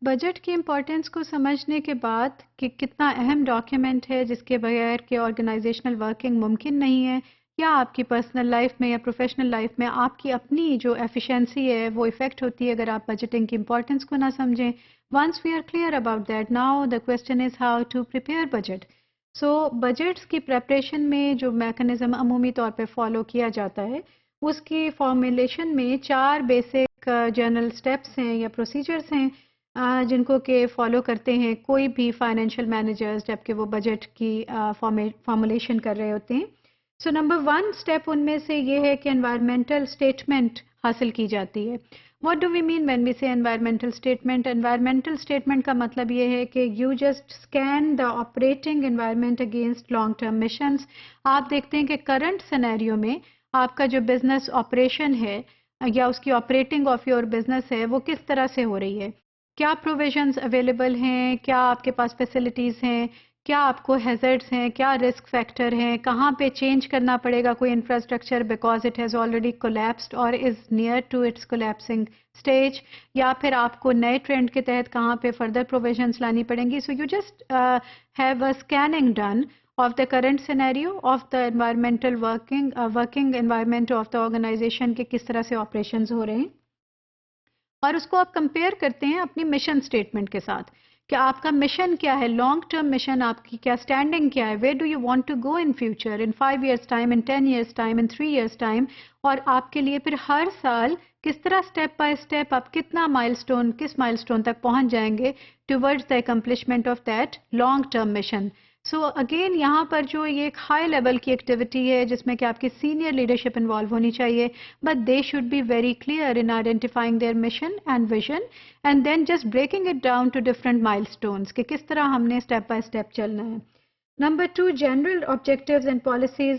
Budget کی importance کو سمجھنے کے بعد کہ کتنا اہم ڈاکیومنٹ ہے جس کے بغیر کہ آرگنائزیشنل ورکنگ ممکن نہیں ہے، یا آپ کی پرسنل لائف میں یا پروفیشنل لائف میں آپ کی اپنی جو ایفیشنسی ہے وہ افیکٹ ہوتی ہے اگر آپ بجٹنگ کی امپورٹنس کو نہ سمجھیں. Once we are clear about that, now the question is how to prepare budget. So budgets کی پریپریشن میں جو میکنزم عمومی طور پہ فالو کیا جاتا ہے اس کی فارمولیشن میں 4 بیسک جنرل اسٹیپس ہیں یا پروسیجرس ہیں جن کو کہ فالو کرتے ہیں کوئی بھی فائنینشیل مینیجرز جب کہ وہ بجٹ کی فارمولیشن کر رہے ہوتے ہیں. سو نمبر 1 اسٹیپ ان میں سے یہ ہے کہ انوائرمنٹل اسٹیٹمنٹ حاصل کی جاتی ہے. What do we mean when we say environmental statement? Environmental statement کا مطلب یہ ہے کہ you just scan the operating environment against long term missions. آپ دیکھتے ہیں کہ کرنٹ سینیریو میں آپ کا جو بزنس آپریشن ہے یا اس کی آپریٹنگ آف یور بزنس ہے وہ کس طرح سے ہو رہی ہے، کیا پروویژنز اویلیبل ہیں، کیا آپ کے پاس فیسلٹیز ہیں، کیا آپ کو ہیزرڈس ہیں، کیا رسک فیکٹر ہیں، کہاں پہ چینج کرنا پڑے گا کوئی infrastructure because it has already collapsed اور is near to its collapsing stage, یا پھر آپ کو نئے ٹرینڈ کے تحت کہاں پہ فردر پروویژنس لانی پڑیں گی. سو you just have a scanning done of the current scenario of the environmental working environment of the organization کہ کس طرح سے operations ہو رہے ہیں، اور اس کو آپ کمپیئر کرتے ہیں اپنی مشن اسٹیٹمنٹ کے ساتھ کہ آپ کا مشن کیا ہے، لانگ ٹرم مشن آپ کی کیا اسٹینڈنگ کیا ہے، where do you want to go in future, in 5 years time, in 10 years time, in 3 years time, اور آپ کے لیے پھر ہر سال کس طرح اسٹیپ بائی اسٹیپ آپ کتنا کس مائل اسٹون تک پہنچ جائیں گے towards the accomplishment of that long term mission. So again یہاں پر جو یہ ایک ہائی لیول کی ایکٹیویٹی ہے جس میں کہ آپ کی سینئر لیڈرشپ انوالو ہونی چاہیے، but they should be very clear in identifying their mission and vision and then just breaking it down to different milestones کہ کس طرح ہم نے اسٹیپ بائی اسٹیپ چلنا ہے. Number 2 general objectives and policies.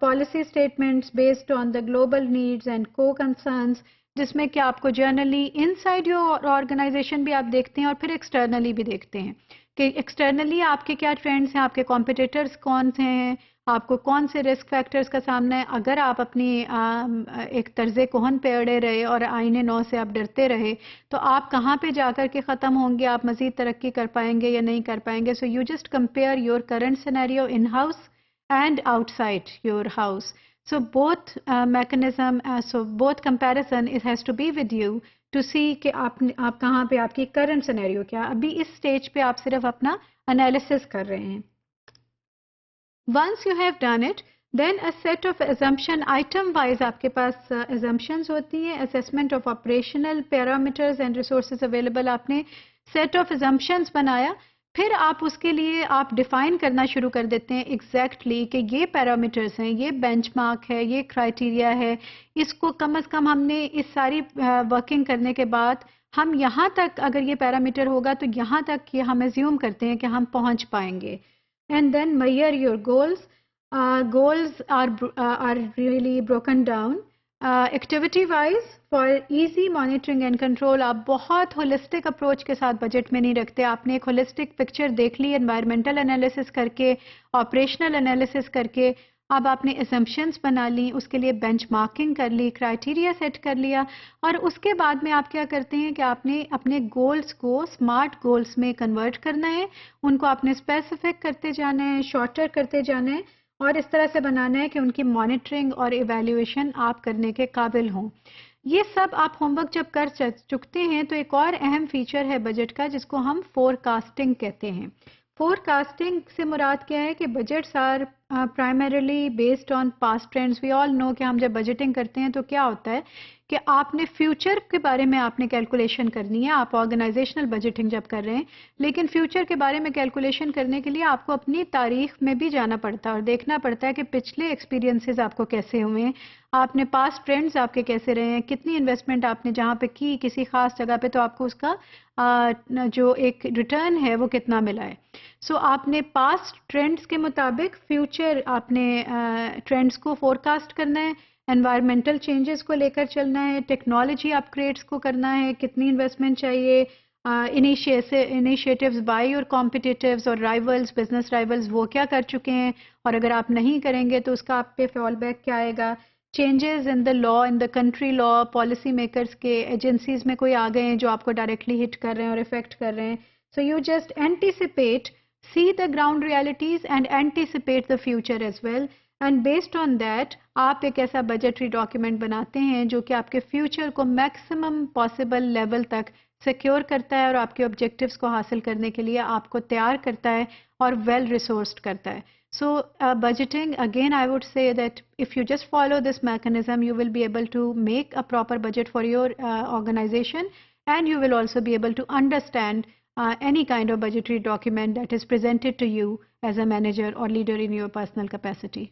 Policy statements based on the global needs and کو concerns, جس میں کہ آپ کو generally inside your organization بھی آپ دیکھتے ہیں اور پھر ایکسٹرنلی بھی دیکھتے ہیں کہ ایکسٹرنلی آپ کے کیا ٹرینڈس ہیں، آپ کے کمپیٹیٹرز کون سے ہیں، آپ کو کون سے رسک فیکٹرز کا سامنا ہے. اگر آپ اپنی ایک طرز کہن پہ اڑے رہے اور آئین نو سے آپ ڈرتے رہے تو آپ کہاں پہ جا کر کے ختم ہوں گے، آپ مزید ترقی کر پائیں گے یا نہیں کر پائیں گے. سو you just compare your current scenario in house and out side your house. So both mechanism, so both comparison it has to be with you to see کہ آپ کہاں پہ آپ کی کرنٹ سینیریو کیا، ابھی اس سٹیج پہ آپ صرف اپنا انالیسس کر رہے ہیں. Once you have done it, then a set of assumption item wise آپ کے پاس assumptions ہوتی ہیں. assessment of operational parameters and resources available، آپ نے set of assumptions بنایا، پھر آپ اس کے لیے آپ ڈیفائن کرنا شروع کر دیتے ہیں ایگزیکٹلی کہ یہ پیرامیٹرز ہیں، یہ بینچ مارک ہے، یہ کرائٹیریا ہے، اس کو کم از کم ہم نے اس ساری ورکنگ کرنے کے بعد ہم یہاں تک اگر یہ پیرامیٹر ہوگا تو یہاں تک یہ ہم ایزیوم کرتے ہیں کہ ہم پہنچ پائیں گے. And then measure your goals. Goals are really broken down activity wise for easy monitoring and control. آپ بہت ہولسٹک اپروچ کے ساتھ بجٹ میں نہیں رکھتے، آپ نے ایک ہولسٹک پکچر دیکھ لی انوائرمنٹل انالیسس کر کے، آپریشنل انالیسس کر کے، اب آپ نے اسمپشنز بنا لی، اس کے لیے بینچ مارکنگ کر لی، کرائٹیریا سیٹ کر لیا، اور اس کے بعد میں آپ کیا کرتے ہیں کہ آپ نے اپنے گولز کو اسمارٹ گولز میں کنورٹ کرنا ہے، ان کو آپ نے اسپیسیفک کرتے جانا ہے، شارٹر کرتے جانا ہے، اور اس طرح سے بنانا ہے کہ ان کی مانیٹرنگ اور ایویلیویشن آپ کرنے کے قابل ہوں. یہ سب آپ ہوم ورک جب کر چکتے ہیں تو ایک اور اہم فیچر ہے بجٹ کا جس کو ہم فور کاسٹنگ کہتے ہیں. فور کاسٹنگ سے مراد کیا ہے کہ budgets are primarily based on past trends. We all know کہ ہم جب بجٹنگ کرتے ہیں تو کیا ہوتا ہے کہ آپ نے فیوچر کے بارے میں آپ نے کیلکولیشن کرنی ہے، آپ آرگنائزیشنل بجٹنگ جب کر رہے ہیں، لیکن فیوچر کے بارے میں کیلکولیشن کرنے کے لیے آپ کو اپنی تاریخ میں بھی جانا پڑتا ہے اور دیکھنا پڑتا ہے کہ پچھلے ایکسپیرینسز آپ کو کیسے ہوئے ہیں، آپ نے پاسٹ ٹرینڈز آپ کے کیسے رہے ہیں، کتنی انویسٹمنٹ آپ نے جہاں پہ کی کسی خاص جگہ پہ تو آپ کو اس کا جو ایک ریٹرن ہے وہ کتنا ملا ہے. سو آپ نے پاسٹ ٹرینڈز کے مطابق فیوچر آپ نے ٹرینڈز کو فور کاسٹ کرنا ہے، انوائرمنٹل چینجز کو لے کر چلنا ہے، ٹیکنالوجی اپ گریڈس کو کرنا ہے، کتنی انویسٹمنٹ چاہیے، انیشیٹیوز بائی یور کمپیٹیٹیوز اور رائیولز، بزنس رائیولز وہ کیا کر چکے ہیں، اور اگر آپ نہیں کریں گے تو اس کا آپ پہ فال بیک کیا آئے گا، changes in the law, in the country law, policy makers کے ایجنسیز میں کوئی آ گئے ہیں جو آپ کو ڈائریکٹلی ہٹ کر رہے ہیں اور افیکٹ کر رہے ہیں. So you just anticipate, see the ground realities and anticipate the future as well, and based on that آپ ایک ایسا بجٹری ڈاکیومنٹ بناتے ہیں جو کہ آپ کے فیوچر کو میکسیمم پاسبل لیول تک سیکیور کرتا ہے اور آپ کے آبجیکٹیوز کو حاصل کرنے کے لیے آپ کو تیار کرتا ہے اور ویل ریسورسڈ کرتا ہے. So budgeting, again, I would say that if you just follow this mechanism, you will be able to make a proper budget for your organization, and you will also be able to understand any kind of budgetary document that is presented to you as a manager or leader in your personal capacity.